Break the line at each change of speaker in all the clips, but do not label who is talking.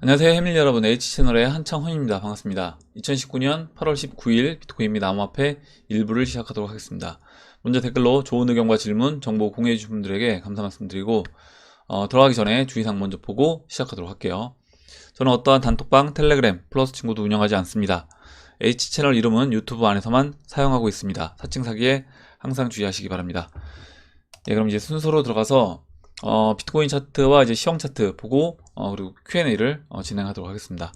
안녕하세요 해밀 여러분, H채널의 한창헌입니다. 반갑습니다. 2019년 8월 19일 비트코인 및 암호화폐 일부를 시작하도록 하겠습니다. 먼저 댓글로 좋은 의견과 질문, 정보 공유해 주신 분들에게 감사 말씀드리고 들어가기 전에 주의사항 먼저 보고 시작하도록 할게요. 저는 어떠한 단톡방, 텔레그램, 플러스 친구도 운영하지 않습니다. H채널 이름은 유튜브 안에서만 사용하고 있습니다. 사칭 사기에 항상 주의하시기 바랍니다. 예, 그럼 이제 순서로 들어가서 비트코인 차트와 이제 시황 차트 보고 그리고 Q&A를 진행하도록 하겠습니다.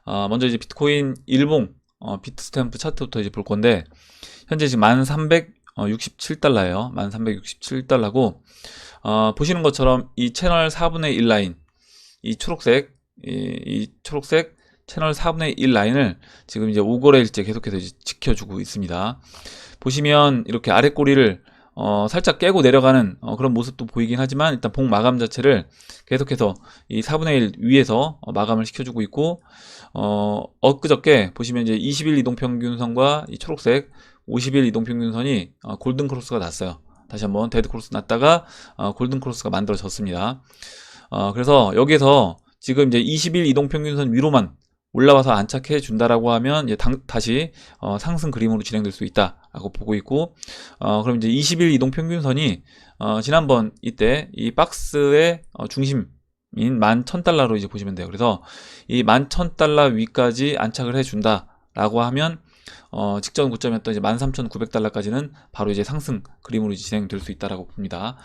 먼저 이제 비트코인 일봉 비트스탬프 차트부터 이제 볼 건데, 현재 지금 1367달러예요. 1367달러고 보시는 것처럼 이 채널 4분의 1 라인, 이 초록색 이 초록색 채널 4분의 1 라인을 지금 이제 5거래일째 계속해서 이제 지켜주고 있습니다. 보시면 이렇게 아래 꼬리를 살짝 깨고 내려가는 그런 모습도 보이긴 하지만, 일단 봉 마감 자체를 계속해서 이 4분의 1 위에서 마감을 시켜주고 있고, 엊그저께 보시면 이제 20일 이동평균선과 이 초록색 50일 이동평균선이 골든 크로스가 났어요. 다시 한번 데드 크로스 났다가 골든 크로스가 만들어졌습니다. 그래서 여기에서 지금 이제 20일 이동평균선 위로만 올라와서 안착해 준다라고 하면 이제 다시 상승 그림으로 진행될 수 있다라고 보고 있고, 그럼 이제 20일 이동 평균선이 지난번 이때 이 박스의 중심인 11,000달러로 이제 보시면 돼요. 그래서 이 11,000달러 위까지 안착을 해 준다라고 하면 직전 고점이었던 이제 13,900달러까지는 바로 이제 상승 그림으로 이제 진행될 수 있다라고 봅니다.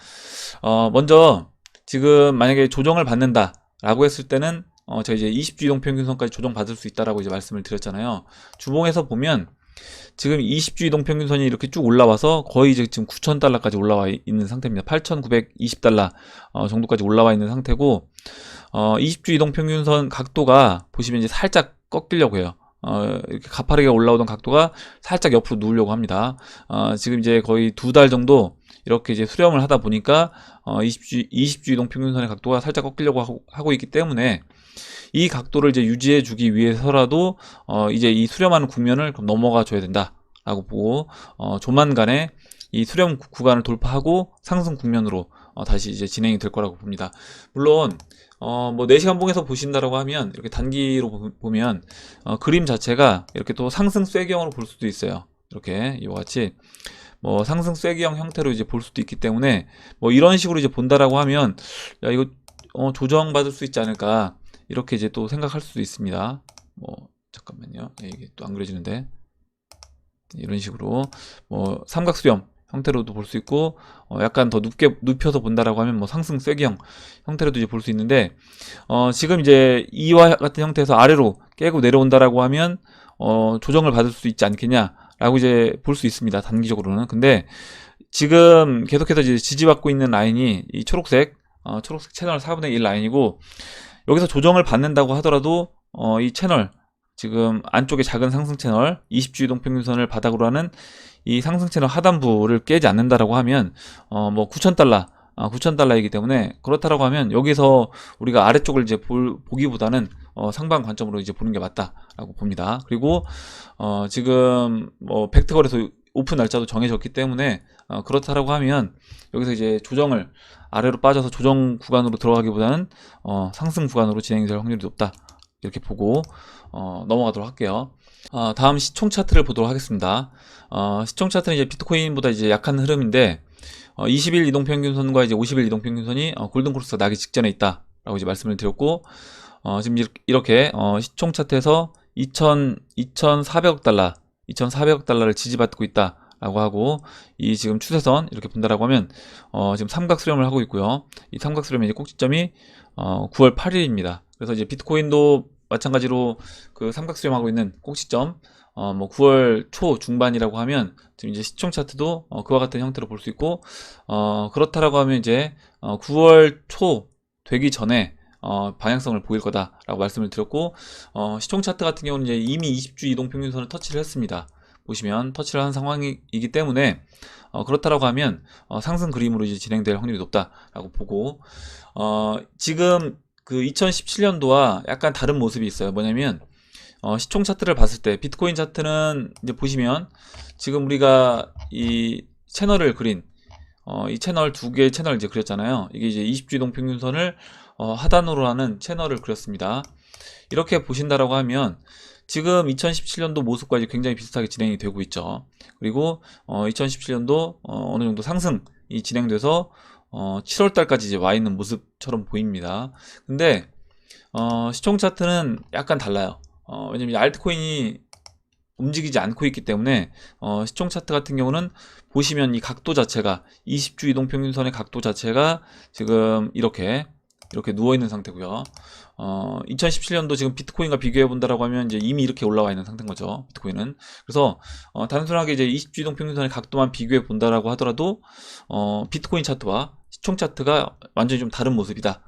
먼저 지금 만약에 조정을 받는다라고 했을 때는 제가 이제 20주 이동평균선까지 조정받을 수 있다라고 이제 말씀을 드렸잖아요. 주봉에서 보면 지금 20주 이동평균선이 이렇게 쭉 올라와서 거의 이제 지금 9,000달러까지 올라와 있는 상태입니다. 8,920달러 정도까지 올라와 있는 상태고, 20주 이동평균선 각도가 보시면 이제 살짝 꺾이려고 해요. 이렇게 가파르게 올라오던 각도가 살짝 옆으로 누우려고 합니다. 지금 이제 거의 2달 정도 이렇게 이제 수렴을 하다 보니까 20주 이동평균선의 각도가 살짝 꺾이려고 하고 있기 때문에, 이 각도를 이제 유지해 주기 위해서라도 이제 이 수렴하는 국면을 넘어가 줘야 된다라고 보고, 조만간에 이 수렴 구간을 돌파하고 상승 국면으로 다시 이제 진행이 될 거라고 봅니다. 물론 뭐 4시간 봉에서 보신다라고 하면 이렇게 단기로 보면 그림 자체가 이렇게 또 상승 쐐기형으로 볼 수도 있어요. 이렇게 이와 같이 뭐 상승 쐐기형 형태로 이제 볼 수도 있기 때문에, 뭐 이런 식으로 이제 본다라고 하면 야 이거 조정받을 수 있지 않을까, 이렇게 이제 또 생각할 수도 있습니다. 뭐 잠깐만요. 이게 또 안 그려지는데, 이런 식으로 뭐 삼각수렴 형태로도 볼 수 있고, 약간 더 눕혀서 본다라고 하면 뭐 상승 쐐기형 형태로도 이제 볼 수 있는데, 지금 이제 이와 같은 형태에서 아래로 깨고 내려온다라고 하면 조정을 받을 수 있지 않겠냐라고 이제 볼 수 있습니다. 단기적으로는. 근데 지금 계속해서 이제 지지받고 있는 라인이 이 초록색 채널 4분의 1 라인이고, 여기서 조정을 받는다고 하더라도 이 채널, 지금 안쪽에 작은 상승 채널 20주 이동평균선을 바닥으로 하는 이 상승 채널 하단부를 깨지 않는다라고 하면 뭐 9,000달러 9,000달러이기 때문에, 그렇다라고 하면 여기서 우리가 아래쪽을 이제 보기보다는 상방 관점으로 이제 보는 게 맞다라고 봅니다. 그리고 지금 뭐 팩트 거래소 오픈 날짜도 정해졌기 때문에, 그렇다라고 하면 여기서 이제 조정을 아래로 빠져서 조정 구간으로 들어가기보다는 상승 구간으로 진행이 될 확률이 높다, 이렇게 보고 넘어가도록 할게요. 다음 시총 차트를 보도록 하겠습니다. 시총 차트는 이제 비트코인보다 이제 약한 흐름인데, 20일 이동평균선과 이제 50일 이동평균선이 골든 크로스가 나기 직전에 있다라고 이제 말씀을 드렸고, 지금 이렇게 시총 차트에서 2,400억 달러를 지지받고 있다라고 하고, 이 지금 추세선 이렇게 본다라고 하면 지금 삼각 수렴을 하고 있고요. 이 삼각 수렴의 이제 꼭지점이 9월 8일입니다. 그래서 이제 비트코인도 마찬가지로 그 삼각 수렴하고 있는 꼭지점 뭐 9월 초 중반이라고 하면 지금 이제 시총 차트도 그와 같은 형태로 볼 수 있고, 그렇다라고 하면 이제 9월 초 되기 전에 방향성을 보일 거다라고 말씀을 드렸고, 시총 차트 같은 경우는 이제 이미 20주 이동평균선을 터치를 했습니다. 보시면 터치를 한 상황이기 때문에 그렇다라고 하면 상승 그림으로 이제 진행될 확률이 높다라고 보고, 지금 그 2017년도와 약간 다른 모습이 있어요. 뭐냐면 시총 차트를 봤을 때 비트코인 차트는 이제 보시면 지금 우리가 이 채널을 그린 이 채널 두 개의 채널을 이제 그렸잖아요. 이게 이제 20주 이동 평균선을 하단으로 하는 채널을 그렸습니다. 이렇게 보신다라고 하면 지금 2017년도 모습과 이제 굉장히 비슷하게 진행이 되고 있죠. 그리고 2017년도 어느 정도 상승이 진행돼서 7월 달까지 이제 와 있는 모습처럼 보입니다. 근데 시총 차트는 약간 달라요. 왜냐면 알트코인이 움직이지 않고 있기 때문에 시총 차트 같은 경우는 보시면 이 각도 자체가 20주 이동평균선의 각도 자체가 지금 이렇게 누워 있는 상태고요. 2017년도 지금 비트코인과 비교해 본다라고 하면 이제 이미 이렇게 올라와 있는 상태인 거죠. 비트코인은. 그래서 단순하게 이제 20주 이동평균선의 각도만 비교해 본다라고 하더라도 비트코인 차트와 시총 차트가 완전히 좀 다른 모습이다.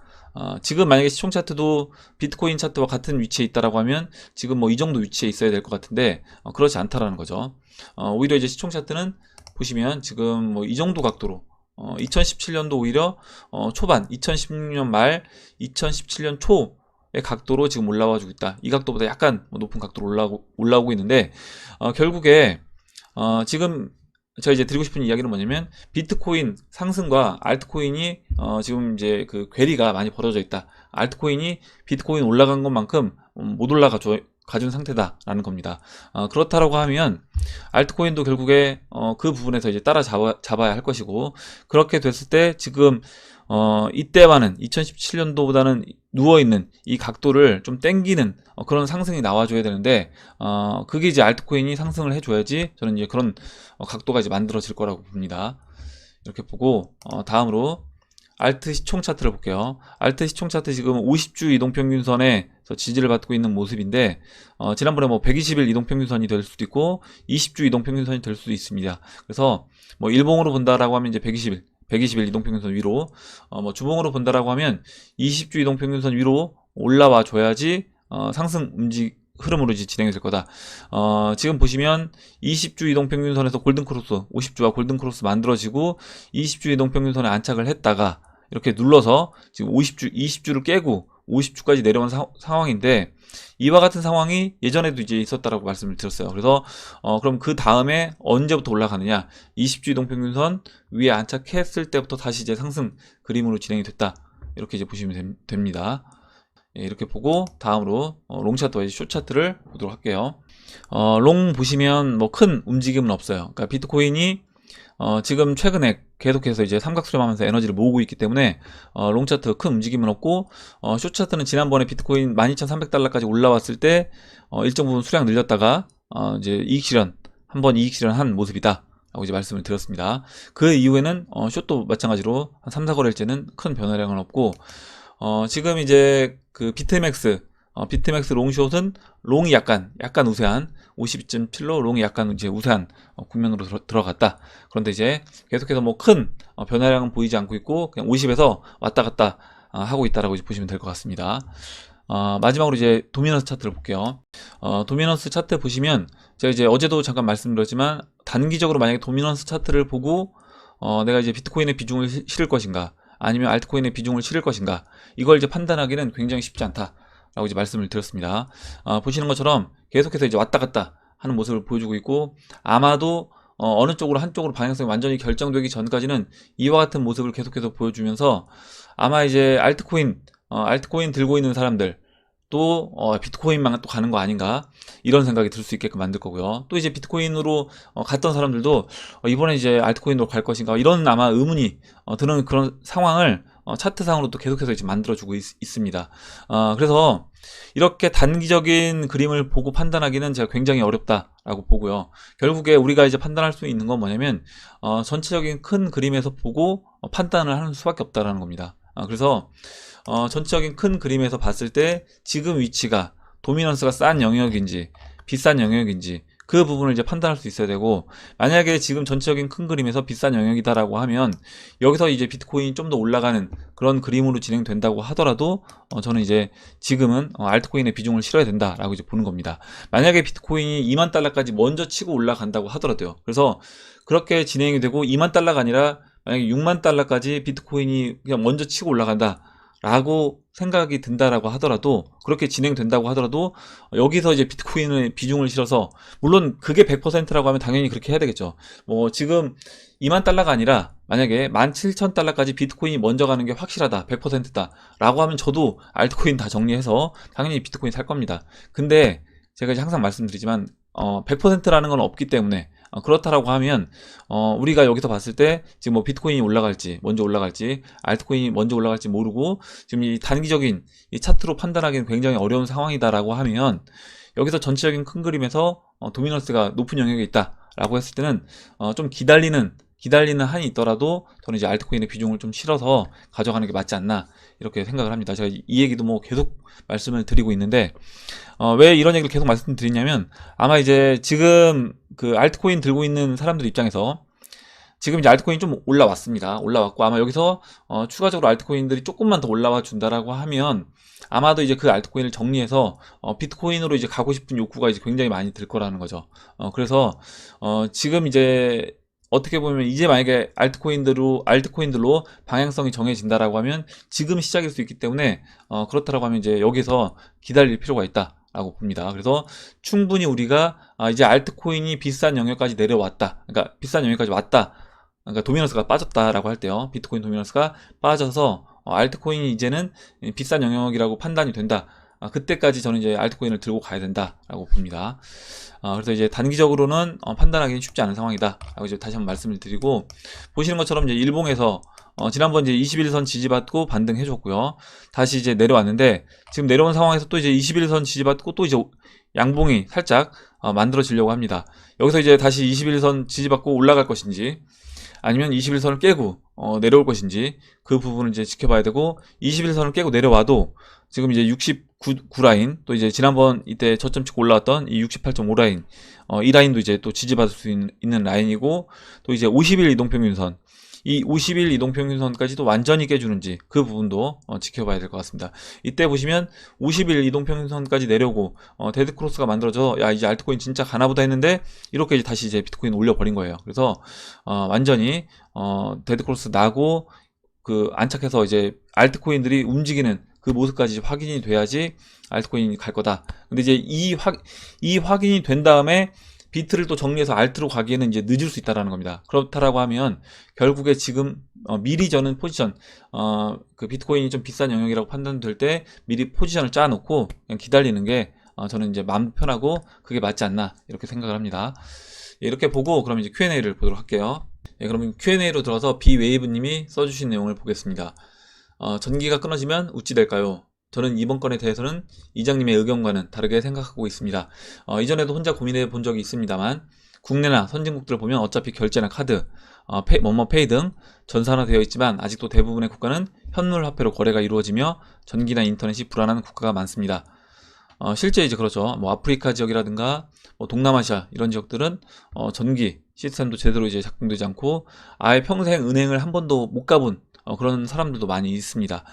지금 만약에 시총 차트도 비트코인 차트와 같은 위치에 있다라고 하면 지금 뭐 이 정도 위치에 있어야 될 것 같은데 그렇지 않다라는 거죠. 오히려 이제 시총 차트는 보시면 지금 뭐 이 정도 각도로 2017년도 오히려 초반 2016년 말 2017년 초의 각도로 지금 올라와 주고 있다. 이 각도보다 약간 높은 각도로 올라오고 있는데 결국에 지금 제가 이제 드리고 싶은 이야기는 뭐냐면 비트코인 상승과 알트코인이 지금 이제 그 괴리가 많이 벌어져 있다. 알트코인이 비트코인 올라간 것만큼 못 가준 상태다라는 겁니다. 그렇다라고 하면 알트코인도 결국에 그 부분에서 이제 잡아야 할 것이고 그렇게 됐을 때 지금 이때와는 2017년도보다는 누워있는 이 각도를 좀 땡기는 그런 상승이 나와줘야 되는데 그게 이제 알트코인이 상승을 해줘야지 저는 이제 그런 각도가 이제 만들어질 거라고 봅니다. 이렇게 보고 다음으로 알트 시총 차트를 볼게요. 알트 시총 차트 지금 50주 이동평균선에 지지를 받고 있는 모습인데 지난번에 뭐 120일 이동평균선이 될 수도 있고 20주 이동평균선이 될 수도 있습니다. 그래서 뭐 일봉으로 본다라고 하면 이제 120일 이동평균선 위로 뭐 주봉으로 본다라고 하면 20주 이동평균선 위로 올라와 줘야지 상승 흐름으로 이제 진행이 될 거다. 지금 보시면 20주 이동평균선에서 골든크로스 50주와 골든크로스 만들어지고 20주 이동평균선에 안착을 했다가 이렇게 눌러서 지금 20주를 깨고 50주까지 내려온 상황인데 이와 같은 상황이 예전에도 이제 있었다라고 말씀을 드렸어요. 그래서 그럼 그 다음에 언제부터 올라가느냐? 20주 이동평균선 위에 안착했을 때부터 다시 이제 상승 그림으로 진행이 됐다. 이렇게 이제 보시면 됩니다. 예, 이렇게 보고 다음으로 롱 차트와 이제 숏 차트를 보도록 할게요. 롱 보시면 뭐 큰 움직임은 없어요. 그러니까 비트코인이 지금 최근에 계속해서 이제 삼각수렴하면서 에너지를 모으고 있기 때문에 롱 차트 큰 움직임은 없고 숏 차트는 지난번에 비트코인 12,300달러까지 올라왔을 때 일정 부분 수량 늘렸다가 이제 한번 이익 실현한 모습이다 라고 이제 말씀을 드렸습니다. 그 이후에는 숏도 마찬가지로 한 3, 4거래일째는 큰 변화량은 없고 지금 이제 그 비트맥스 롱숏은 롱이 약간 우세한 52.7로 롱이 약간 이제 우세한 국면으로 들어갔다. 그런데 이제 계속해서 뭐 큰 변화량은 보이지 않고 있고 그냥 50에서 왔다 갔다 하고 있다라고 이제 보시면 될 것 같습니다. 마지막으로 이제 도미넌스 차트를 볼게요. 도미넌스 차트 보시면 제가 이제 어제도 잠깐 말씀드렸지만 단기적으로 만약에 도미넌스 차트를 보고 내가 이제 비트코인의 비중을 실을 것인가 아니면 알트코인의 비중을 실을 것인가 이걸 이제 판단하기는 굉장히 쉽지 않다 라고 이제 말씀을 드렸습니다. 보시는 것처럼 계속해서 이제 왔다 갔다 하는 모습을 보여주고 있고 아마도 어느 쪽으로 한쪽으로 방향성이 완전히 결정되기 전까지는 이와 같은 모습을 계속해서 보여주면서 아마 이제 알트코인 들고 있는 사람들 또 비트코인만 또 가는 거 아닌가 이런 생각이 들 수 있게끔 만들 거고요. 또 이제 비트코인으로 갔던 사람들도 이번에 이제 알트코인으로 갈 것인가 이런 아마 의문이 드는 그런 상황을 차트상으로 또 계속해서 이제 만들어주고 있습니다. 그래서 이렇게 단기적인 그림을 보고 판단하기는 제가 굉장히 어렵다라고 보고요. 결국에 우리가 이제 판단할 수 있는 건 뭐냐면 전체적인 큰 그림에서 보고 판단을 하는 수밖에 없다라는 겁니다. 그래서 전체적인 큰 그림에서 봤을 때 지금 위치가 도미넌스가 싼 영역인지 비싼 영역인지 그 부분을 이제 판단할 수 있어야 되고 만약에 지금 전체적인 큰 그림에서 비싼 영역이다라고 하면 여기서 이제 비트코인이 좀 더 올라가는 그런 그림으로 진행된다고 하더라도 저는 이제 지금은 알트코인의 비중을 실어야 된다라고 이제 보는 겁니다. 만약에 비트코인이 2만 달러까지 먼저 치고 올라간다고 하더라도요. 그래서 그렇게 진행이 되고 2만 달러가 아니라 만약에 6만 달러까지 비트코인이 그냥 먼저 치고 올라간다 라고 생각이 든다라고 하더라도, 그렇게 진행된다고 하더라도 여기서 이제 비트코인의 비중을 실어서, 물론 그게 100%라고 하면 당연히 그렇게 해야 되겠죠. 뭐 지금 2만 달러가 아니라 만약에 17,000달러까지 비트코인이 먼저 가는 게 확실하다, 100%다 라고 하면 저도 알트코인 다 정리해서 당연히 비트코인 살 겁니다. 근데 제가 이제 항상 말씀드리지만 100%라는 건 없기 때문에, 그렇다라고 하면 우리가 여기서 봤을 때 지금 뭐 비트코인이 올라갈지, 먼저 올라갈지, 알트코인이 먼저 올라갈지 모르고 지금 이 단기적인 이 차트로 판단하기는 굉장히 어려운 상황이다라고 하면, 여기서 전체적인 큰 그림에서 도미넌스가 높은 영역에 있다라고 했을 때는 좀 기다리는 한이 있더라도 저는 이제 알트코인의 비중을 좀 실어서 가져가는 게 맞지 않나, 이렇게 생각을 합니다. 제가 이 얘기도 뭐 계속 말씀을 드리고 있는데, 왜 이런 얘기를 계속 말씀드리냐면, 아마 이제 지금 그 알트코인 들고 있는 사람들 입장에서 지금 이제 알트코인 좀 올라왔습니다. 올라왔고, 아마 여기서 추가적으로 알트코인들이 조금만 더 올라와 준다라고 하면, 아마도 이제 그 알트코인을 정리해서 비트코인으로 이제 가고 싶은 욕구가 이제 굉장히 많이 들 거라는 거죠. 그래서 지금 이제 어떻게 보면 이제 만약에 알트코인들로 방향성이 정해진다라고 하면 지금 시작일 수 있기 때문에, 그렇다라고 하면 이제 여기서 기다릴 필요가 있다라고 봅니다. 그래서 충분히 우리가 이제 알트코인이 비싼 영역까지 내려왔다, 그러니까 비싼 영역까지 왔다, 그러니까 도미넌스가 빠졌다라고 할 때요, 비트코인 도미넌스가 빠져서 알트코인이 이제는 비싼 영역이라고 판단이 된다, 그때까지 저는 이제 알트코인을 들고 가야 된다라고 봅니다. 그래서 이제 단기적으로는 판단하기는 쉽지 않은 상황이다 라고 이제 다시 한번 말씀을 드리고, 보시는 것처럼 이제 일봉에서 지난번 이제 21선 지지받고 반등해 줬고요, 다시 이제 내려왔는데, 지금 내려온 상황에서 또 이제 21선 지지받고 또 이제 양봉이 살짝 만들어지려고 합니다. 여기서 이제 다시 21선 지지받고 올라갈 것인지, 아니면 21선을 깨고 내려올 것인지, 그 부분을 이제 지켜봐야 되고, 21선을 깨고 내려와도 지금 이제 69 라인, 또 이제 지난번 이때 저점 찍고 올라왔던 이 68.5 라인, 이 라인도 이제 또 지지받을 수 있는 라인이고, 또 이제 50일 이동평균선, 이 50일 이동평균선까지도 완전히 깨주는지, 그 부분도 지켜봐야 될 것 같습니다. 이때 보시면 50일 이동평균선까지 내려오고 데드크로스가 만들어져, 야 이제 알트코인 진짜 가나보다 했는데, 이렇게 이제 다시 이제 비트코인 올려버린 거예요. 그래서 완전히 데드크로스 나고 그 안착해서 이제 알트코인들이 움직이는 그 모습까지 확인이 돼야지 알트코인이 갈 거다. 근데 이제 이 확인이 된 다음에 비트를 또 정리해서 알트로 가기에는 이제 늦을 수 있다라는 겁니다. 그렇다라고 하면 결국에 지금 미리 저는 포지션, 그 비트코인이 좀 비싼 영역이라고 판단될 때 미리 포지션을 짜놓고 그냥 기다리는 게 저는 이제 마음 편하고 그게 맞지 않나, 이렇게 생각을 합니다. 이렇게 보고 그럼 이제 Q&A를 보도록 할게요. 그러면 Q&A로 들어가서 비웨이브님이 써주신 내용을 보겠습니다. 전기가 끊어지면 어찌 될까요? 저는 이번 건에 대해서는 이장님의 의견과는 다르게 생각하고 있습니다. 이전에도 혼자 고민해 본 적이 있습니다만, 국내나 선진국들을 보면 어차피 결제나 카드, 페이 등 전산화되어 있지만 아직도 대부분의 국가는 현물 화폐로 거래가 이루어지며 전기나 인터넷이 불안한 국가가 많습니다. 실제 이제 그렇죠. 뭐 아프리카 지역이라든가 뭐 동남아시아 이런 지역들은 전기 시스템도 제대로 이제 작동되지 않고 아예 평생 은행을 한 번도 못 가본 그런 사람들도 많이 있습니다.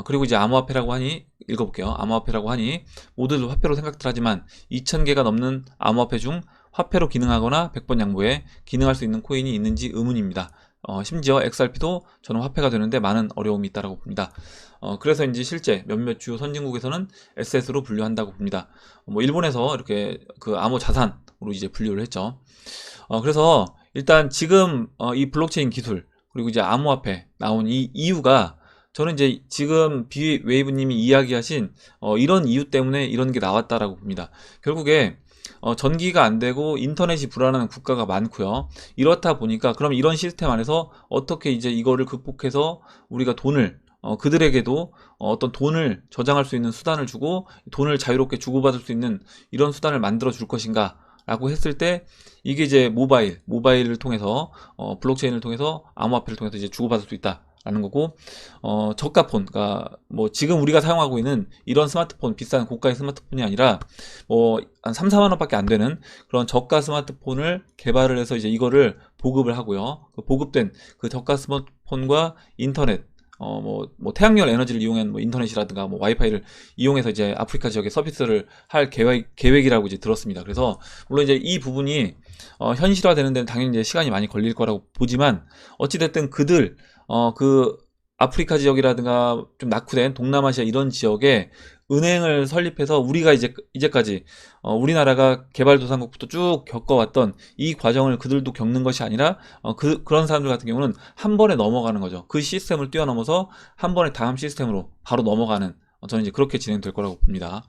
그리고 이제 암호화폐라고 하니, 읽어볼게요. 암호화폐라고 하니 모두들 화폐로 생각들 하지만 2000개가 넘는 암호화폐 중 화폐로 기능하거나 100번 양보해 기능할 수 있는 코인이 있는지 의문입니다. 심지어 XRP도 저는 화폐가 되는데 많은 어려움이 있다고 봅니다. 그래서 이제 실제 몇몇 주요 선진국에서는 SS로 분류한다고 봅니다. 뭐 일본에서 이렇게 그 암호 자산으로 이제 분류를 했죠. 그래서 일단 지금 이 블록체인 기술, 그리고 이제 암호화폐 나온 이 이유가, 저는 이제 지금 비웨이브님이 이야기하신 이런 이유 때문에 이런 게 나왔다라고 봅니다. 결국에 전기가 안 되고 인터넷이 불안한 국가가 많고요. 이렇다 보니까 그럼 이런 시스템 안에서 어떻게 이제 이거를 극복해서 우리가 돈을 그들에게도 어떤 돈을 저장할 수 있는 수단을 주고 돈을 자유롭게 주고받을 수 있는 이런 수단을 만들어 줄 것인가 라고 했을 때, 이게 이제 모바일을 통해서 블록체인을 통해서 암호화폐를 통해서 이제 주고받을 수 있다 라는 거고, 저가폰, 그러니까 뭐 지금 우리가 사용하고 있는 이런 스마트폰, 비싼 고가의 스마트폰이 아니라 뭐 한 3, 4만 원밖에 안 되는 그런 저가 스마트폰을 개발을 해서 이제 이거를 보급을 하고요. 그 보급된 그 저가 스마트폰과 인터넷, 뭐 태양열 에너지를 이용한 뭐 인터넷이라든가 뭐 와이파이를 이용해서 이제 아프리카 지역에 서비스를 할 계획이라고 이제 들었습니다. 그래서 물론 이제 이 부분이 현실화되는 데는 당연히 이제 시간이 많이 걸릴 거라고 보지만, 어찌됐든 그들 그 아프리카 지역이라든가 좀 낙후된 동남아시아 이런 지역에 은행을 설립해서 우리가 이제까지 우리나라가 개발도상국부터 쭉 겪어왔던 이 과정을 그들도 겪는 것이 아니라 그런 사람들 같은 경우는 한 번에 넘어가는 거죠. 그 시스템을 뛰어넘어서 한 번에 다음 시스템으로 바로 넘어가는, 저는 이제 그렇게 진행될 거라고 봅니다.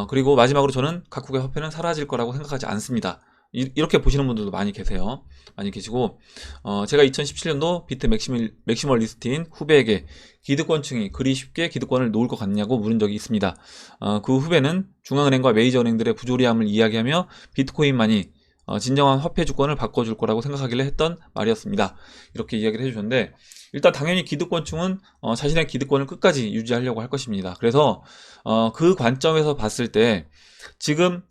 그리고 마지막으로 저는 각국의 화폐는 사라질 거라고 생각하지 않습니다. 이렇게 보시는 분들도 많이 계세요. 많이 계시고, 제가 2017년도 비트 맥시멀리스트인 후배에게 기득권층이 그리 쉽게 기득권을 놓을 것 같냐고 물은 적이 있습니다. 그 후배는 중앙은행과 메이저 은행들의 부조리함을 이야기하며 비트코인만이 진정한 화폐 주권을 바꿔줄 거라고 생각하길래 했던 말이었습니다. 이렇게 이야기를 해주셨는데, 일단 당연히 기득권층은 자신의 기득권을 끝까지 유지하려고 할 것입니다. 그래서 그 관점에서 봤을 때 지금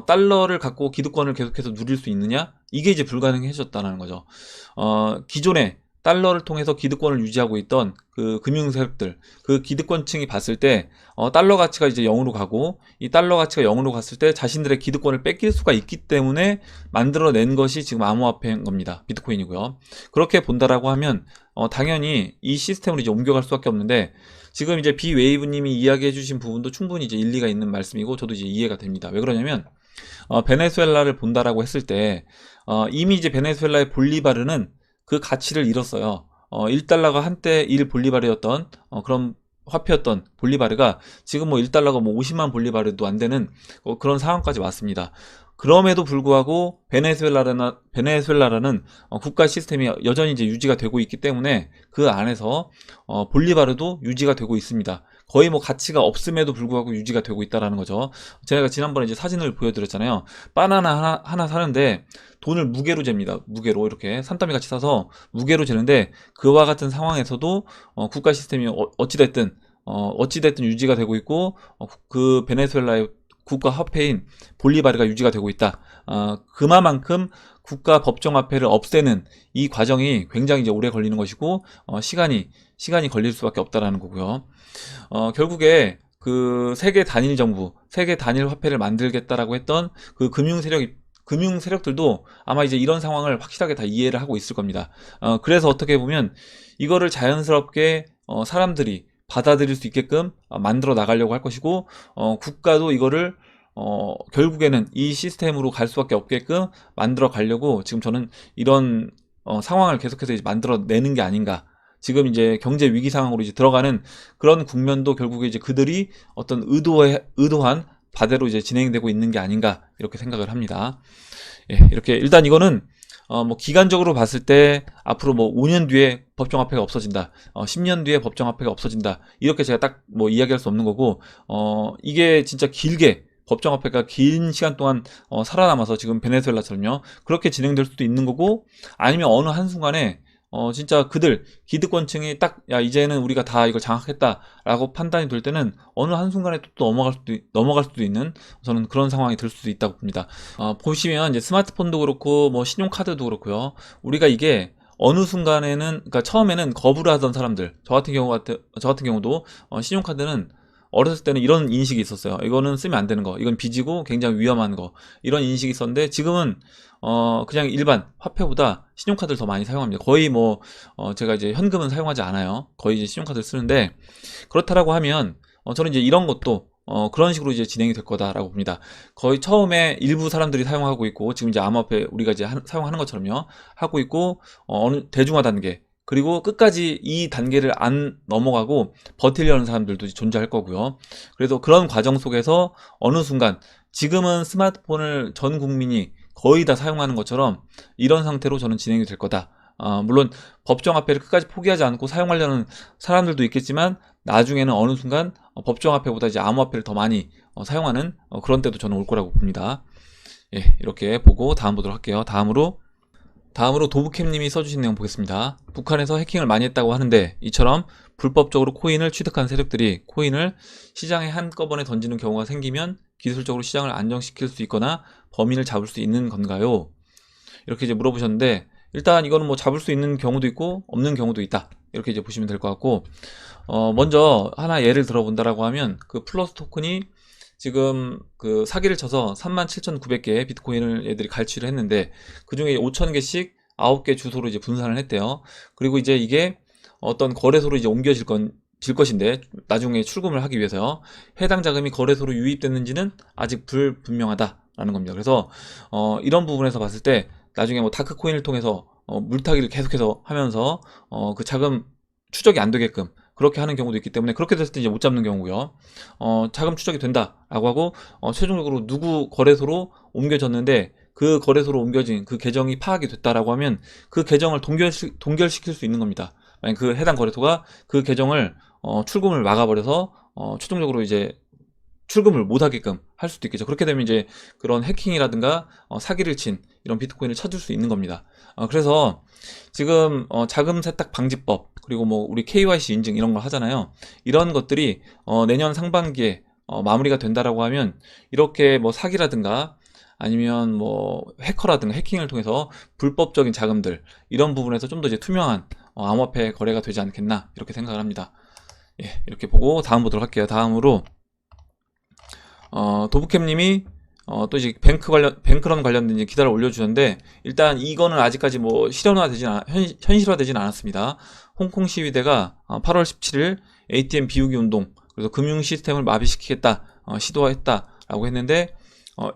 달러를 갖고 기득권을 계속해서 누릴 수 있느냐? 이게 이제 불가능해졌다는 거죠. 기존에 달러를 통해서 기득권을 유지하고 있던 그 금융 세력들, 그 기득권층이 봤을 때 달러 가치가 이제 0으로 가고, 이 달러 가치가 0으로 갔을 때 자신들의 기득권을 뺏길 수가 있기 때문에 만들어낸 것이 지금 암호화폐인 겁니다. 비트코인이고요. 그렇게 본다라고 하면 당연히 이 시스템으로 이제 옮겨갈 수밖에 없는데, 지금 이제 비웨이브님이 이야기해 주신 부분도 충분히 이제 일리가 있는 말씀이고 저도 이제 이해가 됩니다. 왜 그러냐면 베네수엘라를 본다라고 했을 때 이미 이제 베네수엘라의 볼리바르는 그 가치를 잃었어요. 1달러가 한때 1볼리바르였던 그런 화폐였던 볼리바르가 지금 뭐 1달러가 뭐 50만 볼리바르도 안 되는 그런 상황까지 왔습니다. 그럼에도 불구하고 베네수엘라라는 국가 시스템이 여전히 이제 유지가 되고 있기 때문에 그 안에서 볼리바르도 유지가 되고 있습니다. 거의 뭐 가치가 없음에도 불구하고 유지가 되고 있다라는 거죠. 제가 지난번에 이제 사진을 보여드렸잖아요. 바나나 하나 사는데 돈을 무게로 잽니다. 무게로 이렇게 산더미 같이 사서 무게로 재는데, 그와 같은 상황에서도 국가 시스템이 어찌됐든 유지가 되고 있고, 그 베네수엘라의 국가 화폐인 볼리바르가 유지가 되고 있다. 그만큼 국가 법정화폐를 없애는 이 과정이 굉장히 이제 오래 걸리는 것이고, 시간이 걸릴 수밖에 없다라는 거고요. 결국에 그 세계 단일 정부, 세계 단일 화폐를 만들겠다라고 했던 그 금융 세력들도 아마 이제 이런 상황을 확실하게 다 이해를 하고 있을 겁니다. 그래서 어떻게 보면 이거를 자연스럽게 사람들이 받아들일 수 있게끔 만들어 나가려고 할 것이고, 국가도 이거를 결국에는 이 시스템으로 갈 수밖에 없게끔 만들어 가려고 지금 저는 이런 상황을 계속해서 이제 만들어 내는 게 아닌가. 지금 이제 경제 위기 상황으로 이제 들어가는 그런 국면도 결국에 이제 그들이 어떤 의도한 바대로 이제 진행되고 있는 게 아닌가, 이렇게 생각을 합니다. 예, 이렇게 일단 이거는 뭐 기간적으로 봤을 때 앞으로 뭐 5년 뒤에 법정화폐가 없어진다, 10년 뒤에 법정화폐가 없어진다, 이렇게 제가 딱 뭐 이야기할 수 없는 거고, 이게 진짜 길게 법정화폐가 긴 시간 동안 살아남아서 지금 베네수엘라처럼요 그렇게 진행될 수도 있는 거고, 아니면 어느 한순간에 진짜 그들 기득권층이 딱 야 이제는 우리가 다 이걸 장악했다라고 판단이 될 때는 어느 한순간에 또 넘어갈 수도 있는, 저는 그런 상황이 될 수도 있다고 봅니다. 보시면 이제 스마트폰도 그렇고 뭐 신용카드도 그렇고요. 우리가 이게 어느 순간에는, 그러니까 처음에는 거부를 하던 사람들, 저 같은 경우도 신용카드는 어렸을 때는 이런 인식이 있었어요. 이거는 쓰면 안 되는 거, 이건 빚이고 굉장히 위험한 거, 이런 인식이 있었는데, 지금은 그냥 일반 화폐보다 신용카드를 더 많이 사용합니다. 거의 뭐 제가 이제 현금은 사용하지 않아요. 거의 이제 신용카드를 쓰는데, 그렇다라고 하면 저는 이제 이런 것도 그런 식으로 이제 진행이 될 거다라고 봅니다. 거의 처음에 일부 사람들이 사용하고 있고, 지금 이제 암호화폐 우리가 이제 사용하는 것처럼요 하고 있고, 어느 대중화 단계, 그리고 끝까지 이 단계를 안 넘어가고 버티려는 사람들도 존재할 거고요. 그래서 그런 과정 속에서 어느 순간, 지금은 스마트폰을 전 국민이 거의 다 사용하는 것처럼 이런 상태로 저는 진행이 될 거다. 물론 법정화폐를 끝까지 포기하지 않고 사용하려는 사람들도 있겠지만, 나중에는 어느 순간 법정화폐보다 이제 암호화폐를 더 많이 사용하는 그런 때도 저는 올 거라고 봅니다. 예, 이렇게 보고 다음 보도록 할게요. 다음으로 도부캠님이 써주신 내용 보겠습니다. 북한에서 해킹을 많이 했다고 하는데, 이처럼 불법적으로 코인을 취득한 세력들이 코인을 시장에 한꺼번에 던지는 경우가 생기면 기술적으로 시장을 안정시킬 수 있거나 범인을 잡을 수 있는 건가요? 이렇게 이제 물어보셨는데, 일단 이거는 뭐 잡을 수 있는 경우도 있고 없는 경우도 있다, 이렇게 이제 보시면 될 것 같고, 먼저 하나 예를 들어본다라고 하면, 그 플러스 토큰이 지금 그 사기를 쳐서 37,900개의 비트코인을 얘들이 갈취를 했는데, 그 중에 5,000개씩 9개 주소로 이제 분산을 했대요. 그리고 이제 이게 어떤 거래소로 이제 옮겨질 것인데, 나중에 출금을 하기 위해서요. 해당 자금이 거래소로 유입됐는지는 아직 불분명하다라는 겁니다. 그래서 이런 부분에서 봤을 때 나중에 뭐 다크코인을 통해서 물타기를 계속해서 하면서 그 자금 추적이 안 되게끔 그렇게 하는 경우도 있기 때문에, 그렇게 됐을 때 이제 못 잡는 경우고요. 자금 추적이 된다라고 하고 최종적으로 누구 거래소로 옮겨졌는데 그 거래소로 옮겨진 그 계정이 파악이 됐다라고 하면 그 계정을 동결시킬 수 있는 겁니다. 만약 그 해당 거래소가 그 계정을 출금을 막아버려서 최종적으로 이제 출금을 못하게끔 할 수도 있겠죠. 그렇게 되면 이제 그런 해킹이라든가 사기를 친 이런 비트코인을 찾을 수 있는 겁니다. 그래서 지금 자금 세탁 방지법, 그리고 뭐 우리 KYC 인증 이런 걸 하잖아요. 이런 것들이 내년 상반기에 마무리가 된다라고 하면 이렇게 뭐 사기라든가 아니면 뭐 해커라든가 해킹을 통해서 불법적인 자금들, 이런 부분에서 좀 더 이제 투명한 암호화폐 거래가 되지 않겠나 이렇게 생각을 합니다. 예, 이렇게 보고 다음 보도록 할게요. 다음으로 도부캠님이 또 이제 뱅크런 관련된 이제 기사를 올려주셨는데, 일단 이거는 아직까지 뭐 현실화되진 않았습니다. 홍콩 시위대가 8월 17일 ATM 비우기 운동, 그래서 금융 시스템을 마비시키겠다 시도했다라고 했는데,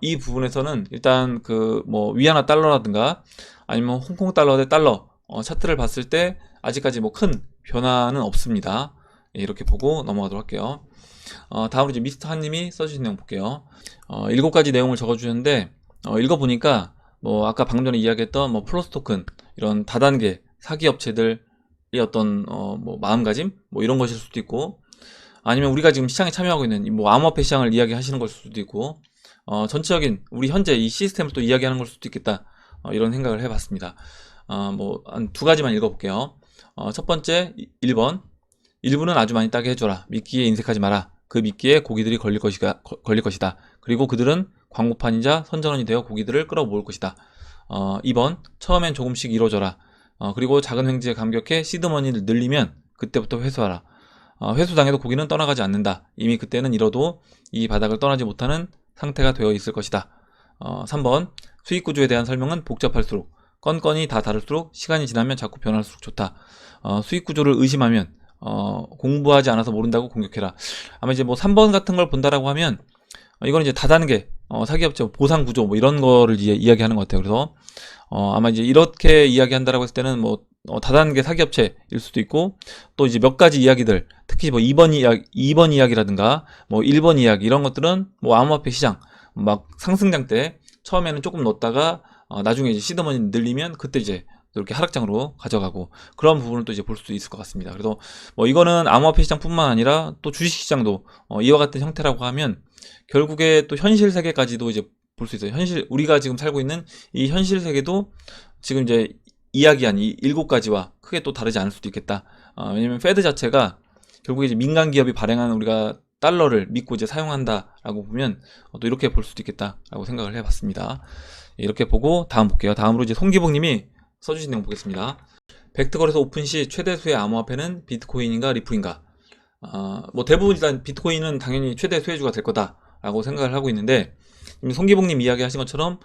이 부분에서는 일단 그 뭐 위안화 달러라든가 아니면 홍콩 달러 대 달러 차트를 봤을 때 아직까지 뭐 큰 변화는 없습니다. 예, 이렇게 보고 넘어가도록 할게요. 다음으로 이제 미스터 한님이 써주신 내용 볼게요. 7가지 내용을 적어주셨는데, 읽어보니까 뭐 아까 방금 전에 이야기했던 뭐 플러스 토큰, 이런 다단계 사기 업체들의 어떤 뭐 마음가짐 뭐 이런 것일 수도 있고, 아니면 우리가 지금 시장에 참여하고 있는 뭐 암호화폐 시장을 이야기하시는 걸 수도 있고, 전체적인 우리 현재 이 시스템을 또 이야기하는 걸 수도 있겠다, 이런 생각을 해봤습니다. 뭐 한 2가지만 읽어볼게요. 첫 번째 1번, 일부는 아주 많이 따게 해줘라. 미끼에 인색하지 마라. 그 미끼에 고기들이 걸릴 것이다. 그리고 그들은 광고판이자 선전원이 되어 고기들을 끌어모을 것이다. 2번, 처음엔 조금씩 이뤄져라. 그리고 작은 횡재에 감격해 시드머니를 늘리면 그때부터 회수하라. 회수당해도 고기는 떠나가지 않는다. 이미 그때는 이뤄도 이 바닥을 떠나지 못하는 상태가 되어 있을 것이다. 3번, 수익 구조에 대한 설명은 복잡할수록, 건건이 다 다를수록, 시간이 지나면 자꾸 변할수록 좋다. 수익 구조를 의심하면 공부하지 않아서 모른다고 공격해라. 아마 이제 뭐 3번 같은 걸 본다라고 하면 이건 이제 다단계 사기업체 보상 구조 뭐 이런 거를 이야기하는 것 같아요. 그래서 아마 이제 이렇게 이야기한다라고 했을 때는 뭐 다단계 사기업체일 수도 있고, 또 이제 몇 가지 이야기들, 특히 뭐 2번 이야기라든가 뭐 1번 이야기, 이런 것들은 뭐 암호화폐 시장 막 상승장 때 처음에는 조금 넣었다가 나중에 이제 시드머니 늘리면 그때 이제 이렇게 하락장으로 가져가고, 그런 부분을 또 이제 볼 수 있을 것 같습니다. 그래서 뭐 이거는 암호화폐 시장뿐만 아니라 또 주식시장도 이와 같은 형태라고 하면 결국에 또 현실 세계까지도 이제 볼 수 있어요. 우리가 지금 살고 있는 이 현실 세계도 지금 이제 이야기한 이 7가지와 크게 또 다르지 않을 수도 있겠다. 왜냐면 페드 자체가 결국에 이제 민간 기업이 발행하는 우리가 달러를 믿고 이제 사용한다라고 보면 또 이렇게 볼 수도 있겠다라고 생각을 해봤습니다. 이렇게 보고 다음 볼게요. 다음으로 이제 송기복님이 써주신 내용 보겠습니다. 벡트 거래소 오픈 시 최대 수의 암호화폐는 비트코인인가 리플인가? 뭐 대부분 일단 비트코인은 당연히 최대 수혜주가 될 거다라고 생각을 하고 있는데, 이미 송기복님 이야기하신 것처럼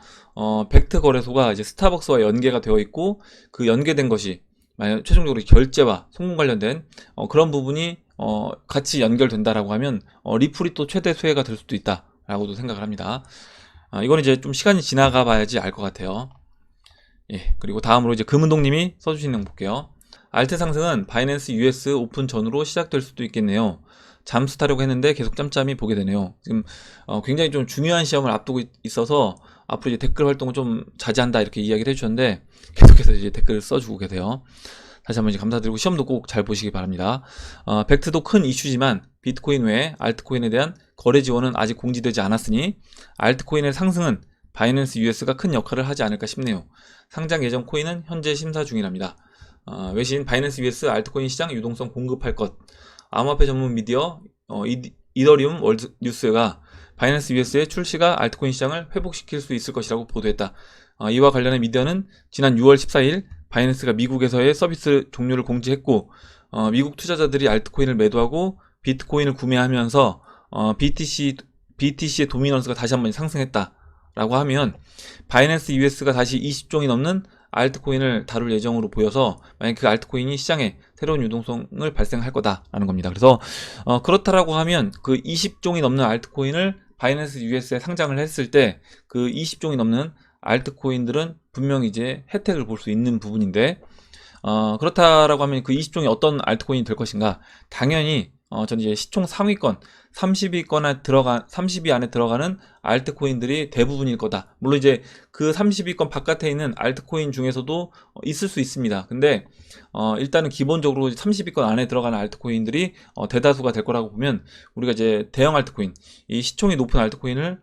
벡트 거래소가 이제 스타벅스와 연계가 되어 있고, 그 연계된 것이 만약 최종적으로 결제와 송금 관련된 그런 부분이 같이 연결된다라고 하면 리플이 또 최대 수혜가 될 수도 있다라고도 생각을 합니다. 이건 이제 좀 시간이 지나가 봐야지 알 것 같아요. 예, 그리고 다음으로 이제 금은동님이 써주신 내용 볼게요. 알트 상승은 바이낸스 US 오픈 전후로 시작될 수도 있겠네요. 잠수 타려고 했는데 계속 짬짬이 보게 되네요. 지금 굉장히 좀 중요한 시험을 앞두고 있어서 앞으로 이제 댓글 활동을 좀 자제한다 이렇게 이야기를 해주셨는데, 계속해서 이제 댓글을 써주고 계세요. 다시 한번 이제 감사드리고 시험도 꼭 잘 보시기 바랍니다. 벡트도 큰 이슈지만 비트코인 외에 알트코인에 대한 거래 지원은 아직 공지되지 않았으니 알트코인의 상승은 바이낸스 US가 큰 역할을 하지 않을까 싶네요. 상장 예정 코인은 현재 심사 중이랍니다. 외신 바이낸스 US 알트코인 시장 유동성 공급할 것. 암호화폐 전문 미디어 이더리움 월드 뉴스가 바이낸스 US의 출시가 알트코인 시장을 회복시킬 수 있을 것이라고 보도했다. 이와 관련해 미디어는 지난 6월 14일 바이낸스가 미국에서의 서비스 종료를 공지했고, 미국 투자자들이 알트코인을 매도하고 비트코인을 구매하면서 BTC의 도미넌스가 다시 한번 상승했다 라고 하면 바이낸스 US가 다시 20종이 넘는 알트코인을 다룰 예정으로 보여서 만약 그 알트코인이 시장에 새로운 유동성을 발생할 거다라는 겁니다. 그래서 그렇다라고 하면 그 20종이 넘는 알트코인을 바이낸스 US에 상장을 했을 때 그 20종이 넘는 알트코인들은 분명히 이제 혜택을 볼 수 있는 부분인데 그렇다라고 하면 그 20종이 어떤 알트코인이 될 것인가? 당연히 전 이제 시총 상위권 30위 안에 들어가는 알트코인들이 대부분일 거다. 물론 이제 그 30위권 바깥에 있는 알트코인 중에서도 있을 수 있습니다. 근데 일단은 기본적으로 30위권 안에 들어가는 알트코인들이 대다수가 될 거라고 보면 우리가 이제 대형 알트코인, 이 시총이 높은 알트코인을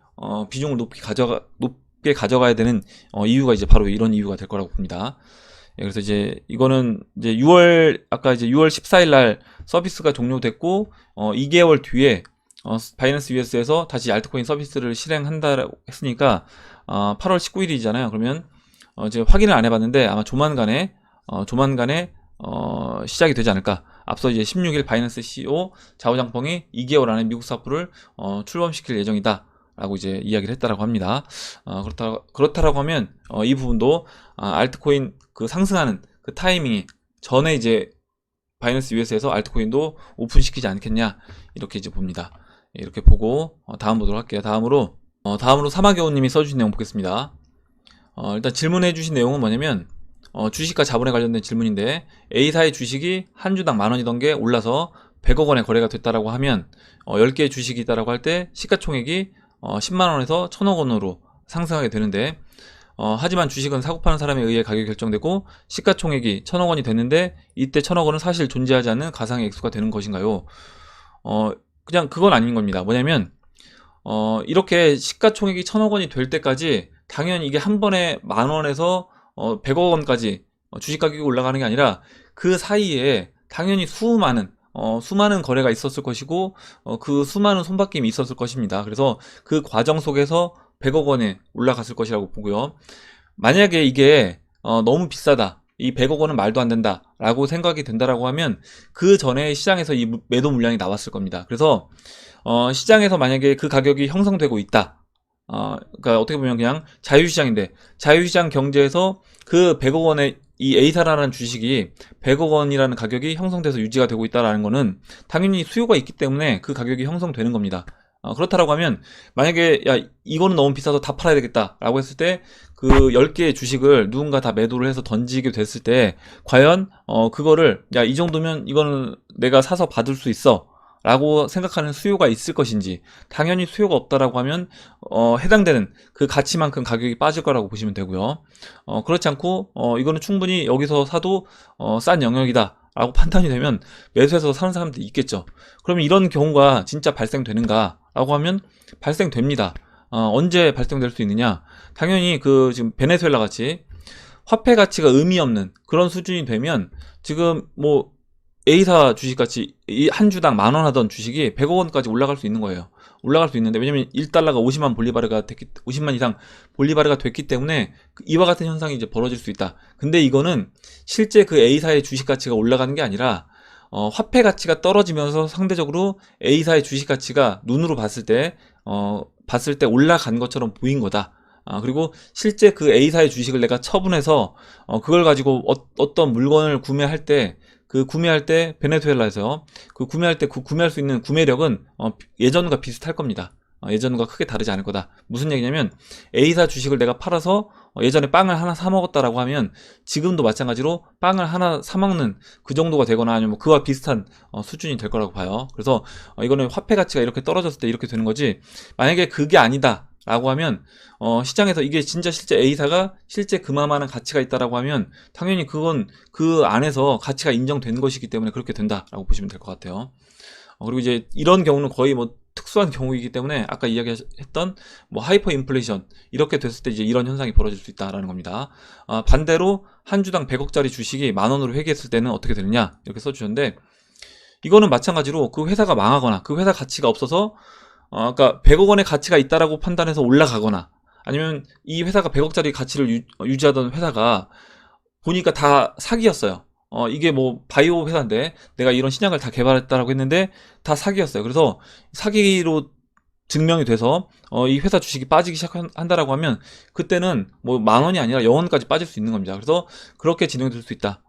비중을 높게 가져가야 되는 이유가 이제 바로 이런 이유가 될 거라고 봅니다. 그래서 이제 이거는 이제 아까 이제 6월 14일 날 서비스가 종료됐고 2개월 뒤에 바이낸스 US에서 다시 알트코인 서비스를 실행한다고 했으니까 8월 19일이잖아요. 그러면 제가 확인을 안 해봤는데 아마 조만간에 시작이 되지 않을까. 앞서 이제 16일 바이낸스 CEO 자오장펑이 2개월 안에 미국 사부를 출범시킬 예정이다. 라고 이제 이야기를 했다라고 합니다. 그렇다라고 하면 이 부분도 알트코인 그 상승하는 그 타이밍이 전에 이제 바이낸스 US에서 알트코인도 오픈시키지 않겠냐 이렇게 이제 봅니다. 이렇게 보고 다음 보도록 할게요. 다음으로 사마교우님이 써주신 내용 보겠습니다. 일단 질문해 주신 내용은 뭐냐면 주식과 자본에 관련된 질문인데 A사의 주식이 한 주당 10,000원이던 게 올라서 100억 원의 거래가 됐다라고 하면 10개의 주식이 있다라고 할 때 시가총액이 10만원에서 1,000억 원으로 상승하게 되는데 하지만 주식은 사고 파는 사람에 의해 가격이 결정되고 시가총액이 1,000억 원이 됐는데 이때 1,000억 원은 사실 존재하지 않는 가상의 액수가 되는 것인가요? 그냥 그건 아닌 겁니다. 뭐냐면 이렇게 시가총액이 1,000억 원이 될 때까지 당연히 이게 한 번에 10,000원에서 100억 원까지 주식 가격이 올라가는 게 아니라 그 사이에 당연히 수많은 거래가 있었을 것이고 그 수많은 손바뀜이 있었을 것입니다. 그래서 그 과정 속에서 100억 원에 올라갔을 것이라고 보고요. 만약에 이게 너무 비싸다, 이 100억 원은 말도 안 된다 라고 생각이 된다라고 하면 그 전에 시장에서 이 매도 물량이 나왔을 겁니다. 그래서 시장에서 만약에 그 가격이 형성되고 있다, 그러니까 어떻게 보면 그냥 자유시장인데 자유시장 경제에서 그 100억 원의 이 A사라는 주식이 100억 원이라는 가격이 형성돼서 유지가 되고 있다는 거는 당연히 수요가 있기 때문에 그 가격이 형성되는 겁니다. 그렇다라고 하면 만약에 야 이거는 너무 비싸서 다 팔아야 되겠다 라고 했을 때 그 10개의 주식을 누군가 다 매도를 해서 던지게 됐을 때 과연 그거를 야 이 정도면 이거는 내가 사서 받을 수 있어 라고 생각하는 수요가 있을 것인지, 당연히 수요가 없다라고 하면 해당되는 그 가치만큼 가격이 빠질 거라고 보시면 되고요. 그렇지 않고 이거는 충분히 여기서 사도 싼 영역이다 라고 판단이 되면 매수해서 사는 사람들이 있겠죠. 그러면 이런 경우가 진짜 발생되는가 라고 하면 발생됩니다. 언제 발생될 수 있느냐, 당연히 그 지금 베네수엘라 같이 화폐 가치가 의미 없는 그런 수준이 되면 지금 뭐 A사 주식같이 한 주당 10,000원 하던 주식이 100억 원까지 올라갈 수 있는 거예요. 올라갈 수 있는데, 왜냐면 1달러가 50만 이상 볼리바르가 됐기 때문에 이와 같은 현상이 이제 벌어질 수 있다. 근데 이거는 실제 그 A사의 주식 가치가 올라가는 게 아니라 화폐 가치가 떨어지면서 상대적으로 A사의 주식 가치가 눈으로 봤을 때 올라간 것처럼 보인 거다. 그리고 실제 그 A사의 주식을 내가 처분해서 그걸 가지고 어떤 물건을 구매할 때 베네수엘라에서 구매할 수 있는 구매력은 예전과 비슷할 겁니다. 예전과 크게 다르지 않을 거다. 무슨 얘기냐면 A사 주식을 내가 팔아서 예전에 빵을 하나 사 먹었다라고 하면 지금도 마찬가지로 빵을 하나 사 먹는 그 정도가 되거나 아니면 그와 비슷한 수준이 될 거라고 봐요. 그래서 이거는 화폐 가치가 이렇게 떨어졌을 때 이렇게 되는 거지, 만약에 그게 아니다 라고 하면 시장에서 이게 진짜 실제 A사가 실제 그만한 가치가 있다라고 하면 당연히 그건 그 안에서 가치가 인정된 것이기 때문에 그렇게 된다라고 보시면 될 것 같아요. 그리고 이제 이런 경우는 거의 뭐 특수한 경우이기 때문에 아까 이야기했던 뭐 하이퍼 인플레이션 이렇게 됐을 때 이제 이런 현상이 벌어질 수 있다라는 겁니다. 반대로 한 주당 100억짜리 주식이 10,000원으로 회귀했을 때는 어떻게 되느냐 이렇게 써주셨는데, 이거는 마찬가지로 그 회사가 망하거나 그 회사 가치가 없어서 그러니까 100억 원의 가치가 있다라고 판단해서 올라가거나, 아니면 이 회사가 100억짜리 가치를 유지하던 회사가 보니까 다 사기였어요. 이게 뭐 바이오 회사인데 내가 이런 신약을 다 개발했다라고 했는데 다 사기였어요. 그래서 사기로 증명이 돼서 이 회사 주식이 빠지기 시작한다라고 하면 그때는 뭐 10,000원이 아니라 0원까지 빠질 수 있는 겁니다. 그래서 그렇게 진행될 수 있다.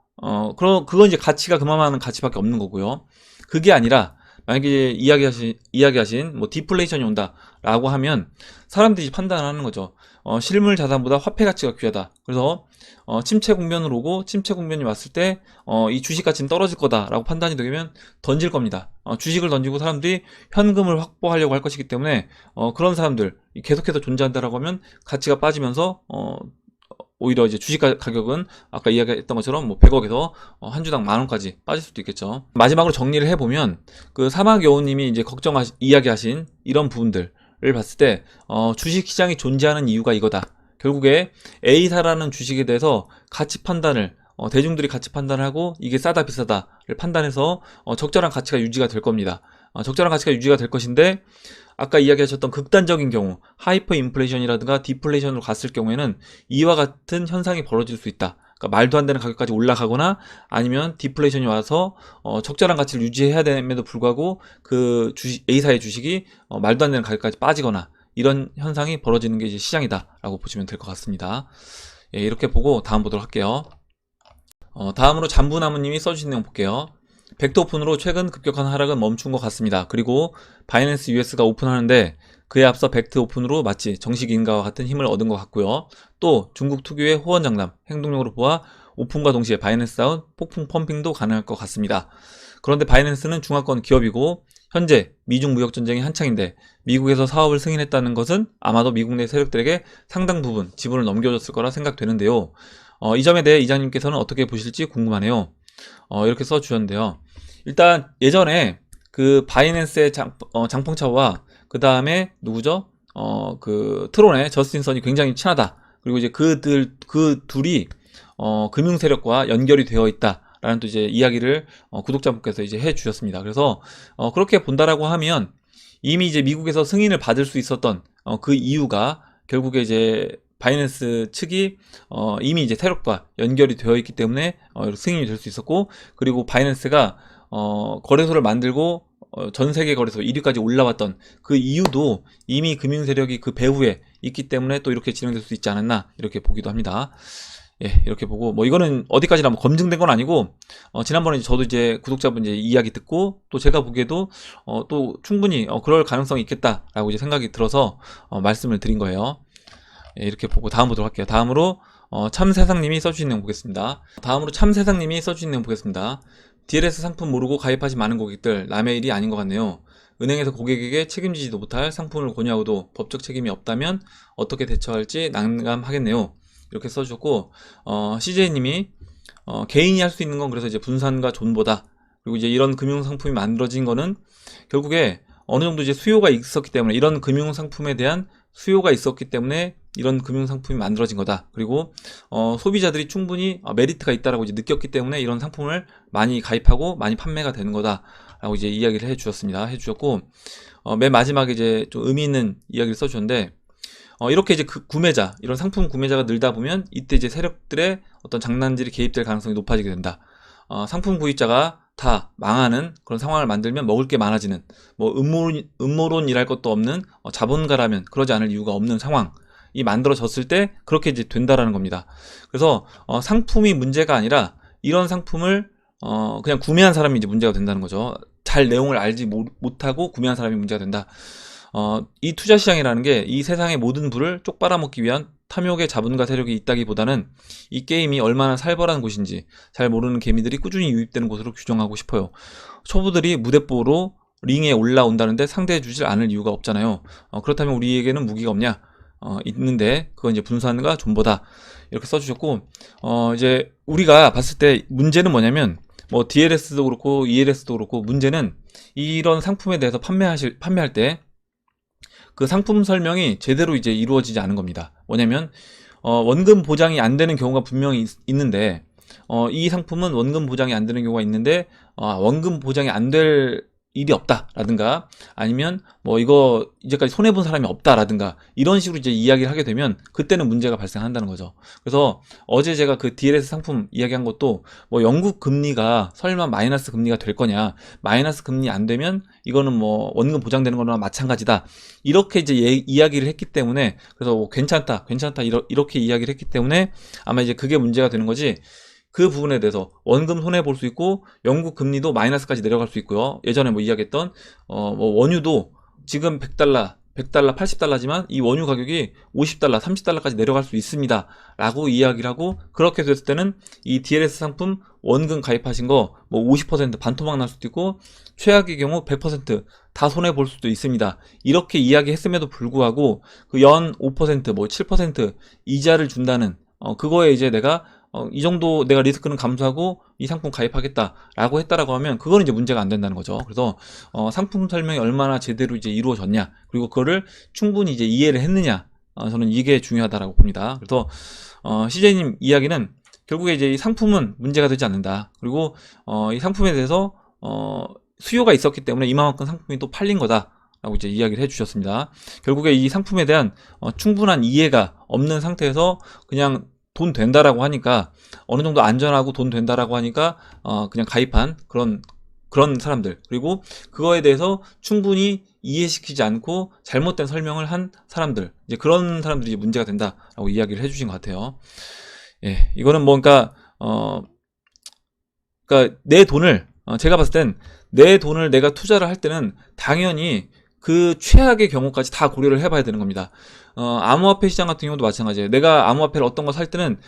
그건 이제 가치가 그만한 가치밖에 없는 거고요. 그게 아니라 만약에 이야기하신 뭐 디플레이션이 온다라고 하면 사람들이 판단하는 거죠. 실물 자산보다 화폐 가치가 귀하다. 그래서 침체 국면으로 오고 침체 국면이 왔을 때 이 주식 가치는 떨어질 거다라고 판단이 되면 던질 겁니다. 주식을 던지고 사람들이 현금을 확보하려고 할 것이기 때문에 그런 사람들 계속해서 존재한다라고 하면 가치가 빠지면서 오히려 이제 주식 가격은 아까 이야기했던 것처럼 뭐 100억에서 한 주당 10,000원까지 빠질 수도 있겠죠. 마지막으로 정리를 해보면 그 사막여우님이 이제 이야기하신 이런 부분들을 봤을 때 주식 시장이 존재하는 이유가 이거다. 결국에 A사라는 주식에 대해서 가치 판단을 대중들이 가치 판단을 하고 이게 싸다 비싸다를 판단해서 적절한 가치가 유지가 될 겁니다. 적절한 가치가 유지가 될 것인데 아까 이야기하셨던 극단적인 경우 하이퍼 인플레이션이라든가 디플레이션으로 갔을 경우에는 이와 같은 현상이 벌어질 수 있다. 그러니까 말도 안 되는 가격까지 올라가거나 아니면 디플레이션이 와서 적절한 가치를 유지해야 됨에도 불구하고 그 A사의 주식이 말도 안 되는 가격까지 빠지거나 이런 현상이 벌어지는 게 이제 시장이다라고 보시면 될 것 같습니다. 예, 이렇게 보고 다음 보도록 할게요. 다음으로 잠부나무님이 써주신 내용 볼게요. 벡터 오픈으로 최근 급격한 하락은 멈춘 것 같습니다. 그리고 바이낸스 US가 오픈하는데 그에 앞서 벡터 오픈으로 마치 정식 인가와 같은 힘을 얻은 것 같고요. 또 중국 특유의 호언장담, 행동력으로 보아 오픈과 동시에 바이낸스 다운 폭풍 펌핑도 가능할 것 같습니다. 그런데 바이낸스는 중화권 기업이고 현재 미중 무역 전쟁이 한창인데 미국에서 사업을 승인했다는 것은 아마도 미국 내 세력들에게 상당 부분 지분을 넘겨줬을 거라 생각되는데요. 이 점에 대해 이장님께서는 어떻게 보실지 궁금하네요. 이렇게 써주셨는데요. 일단 예전에 그 바이낸스의 장펑차오와 그 다음에 누구죠? 그 트론의 저스틴 선이 굉장히 친하다. 그리고 이제 그 둘이 금융 세력과 연결이 되어 있다. 라는 또 이제 이야기를 구독자분께서 이제 해 주셨습니다. 그래서 그렇게 본다라고 하면 이미 이제 미국에서 승인을 받을 수 있었던 그 이유가 결국에 이제 바이낸스 측이 이미 이제 세력과 연결이 되어 있기 때문에 승인이 될 수 있었고, 그리고 바이낸스가 거래소를 만들고 전 세계 거래소 1위까지 올라왔던 그 이유도 이미 금융 세력이 그 배후에 있기 때문에 또 이렇게 진행될 수 있지 않았나 이렇게 보기도 합니다. 예, 이렇게 보고 뭐 이거는 어디까지나 뭐 검증된 건 아니고 지난번에 저도 이제 구독자분 이제 이야기 듣고 또 제가 보기에도 또 충분히 그럴 가능성이 있겠다라고 이제 생각이 들어서 말씀을 드린 거예요. 예, 이렇게 보고 다음 보도록 할게요. 다음으로 참세상님이 써주신 내용 보겠습니다. DLS 상품 모르고 가입하신 많은 고객들 남의 일이 아닌 것 같네요. 은행에서 고객에게 책임지지도 못할 상품을 권유하고도 법적 책임이 없다면 어떻게 대처할지 난감하겠네요. 이렇게 써주셨고, CJ님이 개인이 할 수 있는 건 그래서 이제 분산과 존버다. 그리고 이제 이런 금융상품이 만들어진 거는 결국에 어느 정도 이제 수요가 있었기 때문에, 이런 금융상품에 대한 수요가 있었기 때문에 이런 금융상품이 만들어진 거다. 그리고 소비자들이 충분히 메리트가 있다라고 이제 느꼈기 때문에 이런 상품을 많이 가입하고 많이 판매가 되는 거다라고 이제 이야기를 해주셨고, 맨 마지막에 이제 좀 의미 있는 이야기를 써주셨는데, 이렇게 이제 그 구매자, 이런 상품 구매자가 늘다 보면 이때 이제 세력들의 어떤 장난질이 개입될 가능성이 높아지게 된다. 상품 구입자가 다 망하는 그런 상황을 만들면 먹을 게 많아지는, 뭐 음모론이랄 것도 없는 자본가라면 그러지 않을 이유가 없는 상황이 만들어졌을 때 그렇게 이제 된다라는 겁니다. 그래서 상품이 문제가 아니라 이런 상품을 그냥 구매한 사람이 이제 문제가 된다는 거죠. 잘 내용을 알지 못하고 구매한 사람이 문제가 된다. 이 투자 시장이라는 게 이 세상의 모든 부를 쪽 빨아먹기 위한 탐욕의 자본가 세력이 있다기보다는 이 게임이 얼마나 살벌한 곳인지 잘 모르는 개미들이 꾸준히 유입되는 곳으로 규정하고 싶어요. 초보들이 무대뽀로 링에 올라온다는데 상대해주질 않을 이유가 없잖아요. 그렇다면 우리에게는 무기가 없냐? 있는데 그건 이제 분산과 존버다. 이렇게 써주셨고, 이제 우리가 봤을 때 문제는 뭐냐면, 뭐 DLS도 그렇고 ELS도 그렇고 문제는 이런 상품에 대해서 판매할 때 그 상품 설명이 제대로 이제 이루어지지 않은 겁니다. 뭐냐면 원금 보장이 안 되는 경우가 분명히 있는데 이 상품은 원금 보장이 안 되는 경우가 있는데 원금 보장이 안 될 일이 없다라든가 아니면 뭐 이거 이제까지 손해본 사람이 없다라든가 이런 식으로 이제 이야기를 하게 되면 그때는 문제가 발생한다는 거죠. 그래서 어제 제가 그 DLS 상품 이야기한 것도 뭐 영국 금리가 설마 마이너스 금리가 될 거냐, 마이너스 금리 안 되면 이거는 뭐 원금 보장되는 거나 마찬가지다, 이렇게 이제 이야기를 했기 때문에, 그래서 뭐 괜찮다 이렇게 이야기를 했기 때문에 아마 이제 그게 문제가 되는 거지. 그 부분에 대해서 원금 손해 볼 수 있고 영국 금리도 마이너스까지 내려갈 수 있고요. 예전에 뭐 이야기했던 뭐 원유도 지금 100달러 80달러지만 이 원유 가격이 50달러 30달러까지 내려갈 수 있습니다 라고 이야기를 하고, 그렇게 됐을 때는 이 DLS 상품 원금 가입하신 거 뭐 50% 반토막 날 수도 있고 최악의 경우 100% 다 손해 볼 수도 있습니다, 이렇게 이야기했음에도 불구하고 그 연 5%뭐 7% 이자를 준다는 그거에 이제 내가 이 정도 내가 리스크는 감수하고 이 상품 가입하겠다라고 했다라고 하면 그거는 이제 문제가 안 된다는 거죠. 그래서 상품 설명이 얼마나 제대로 이제 이루어졌냐, 그리고 그거를 충분히 이제 이해를 했느냐, 저는 이게 중요하다라고 봅니다. 그래서 CJ님 이야기는 결국에 이제 이 상품은 문제가 되지 않는다. 그리고 이 상품에 대해서 수요가 있었기 때문에 이만큼 상품이 또 팔린 거다 라고 이제 이야기를 해주셨습니다. 결국에 이 상품에 대한 충분한 이해가 없는 상태에서 그냥 돈 된다라고 하니까, 어느 정도 안전하고 돈 된다라고 하니까 그냥 가입한 그런 사람들, 그리고 그거에 대해서 충분히 이해시키지 않고 잘못된 설명을 한 사람들, 이제 그런 사람들이 이제 문제가 된다라고 이야기를 해주신 것 같아요. 예, 이거는 뭔가 그러니까 내 돈을 제가 봤을 땐 내 돈을 내가 투자를 할 때는 당연히 그 최악의 경우까지 다 고려를 해봐야 되는 겁니다. 암호화폐 시장 같은 경우도 마찬가지예요. 내가 암호화폐를 어떤 거 살 때는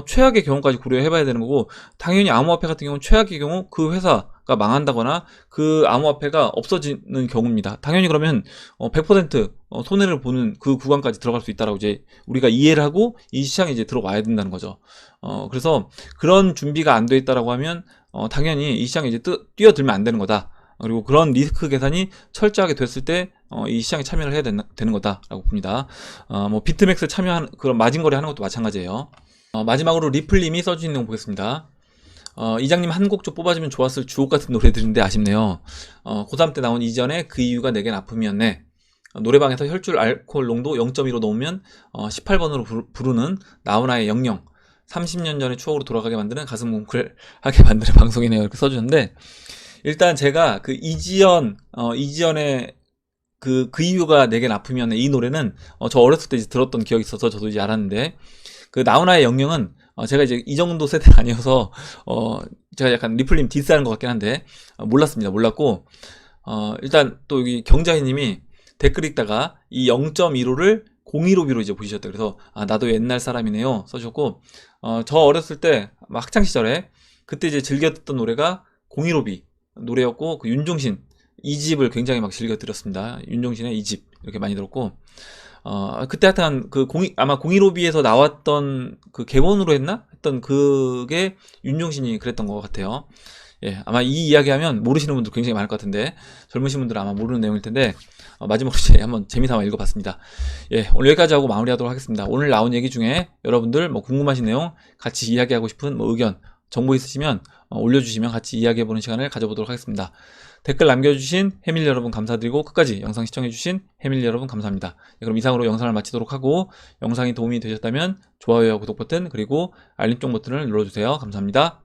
최악의 경우까지 고려해봐야 되는 거고, 당연히 암호화폐 같은 경우는 최악의 경우 그 회사가 망한다거나 그 암호화폐가 없어지는 경우입니다. 당연히 그러면 100% 손해를 보는 그 구간까지 들어갈 수 있다라고 이제 우리가 이해를 하고 이 시장에 이제 들어와야 된다는 거죠. 그래서 그런 준비가 안 돼 있다라고 하면 당연히 이 시장에 이제 뛰어들면 안 되는 거다. 그리고 그런 리스크 계산이 철저하게 됐을 때 이 시장에 참여를 해야 되는 거다라고 봅니다. 뭐 비트맥스 참여하는 그런 마진거래 하는 것도 마찬가지예요. 마지막으로 리플님이 써주신 내용 보겠습니다. 이장님 한 곡 좀 뽑아주면 좋았을 주옥 같은 노래들인데 아쉽네요. 고3 때 나온 이전에 그 이유가 내겐 아픔이었네. 노래방에서 혈줄 알코올 농도 0.2로 넣으면 18번으로 부르는 나훈아의 00. 30년 전의 추억으로 돌아가게 만드는 가슴 뭉클하게 만드는 방송이네요. 이렇게 써주는데, 일단 제가 그 이지연의 그 이유가 내겐 아픔이었네, 이 노래는 저 어렸을 때 이제 들었던 기억이 있어서 저도 이제 알았는데, 그 나훈아의 00은 제가 이제 이 정도 세대가 아니어서 제가 약간 리플님 디스하는 것 같긴 한데 몰랐고, 일단 또 여기 경자희님이 댓글 읽다가 이 0.15를 015B로 이제 보시셨다. 그래서 나도 옛날 사람이네요 써주셨고, 저 어렸을 때 학창 시절에 그때 이제 즐겨 듣던 노래가 015B 노래였고, 그 윤종신 2집을 굉장히 막 즐겨 들었습니다. 윤종신의 2집 이렇게 많이 들었고, 그때 하여튼 아마 015B에서 나왔던 그 객원으로 했던 그게 윤종신이 그랬던 것 같아요. 예, 아마 이 이야기하면 모르시는 분들 굉장히 많을 것 같은데, 젊으신 분들은 아마 모르는 내용일 텐데, 마지막으로 이제 한번 재미삼아 읽어봤습니다. 예, 오늘 여기까지 하고 마무리하도록 하겠습니다. 오늘 나온 얘기 중에 여러분들 뭐 궁금하신 내용, 같이 이야기하고 싶은 뭐 의견, 정보 있으시면 올려주시면 같이 이야기해보는 시간을 가져보도록 하겠습니다. 댓글 남겨주신 해밀 여러분 감사드리고, 끝까지 영상 시청해주신 해밀 여러분 감사합니다. 네, 그럼 이상으로 영상을 마치도록 하고, 영상이 도움이 되셨다면 좋아요와 구독 버튼, 그리고 알림종 버튼을 눌러주세요. 감사합니다.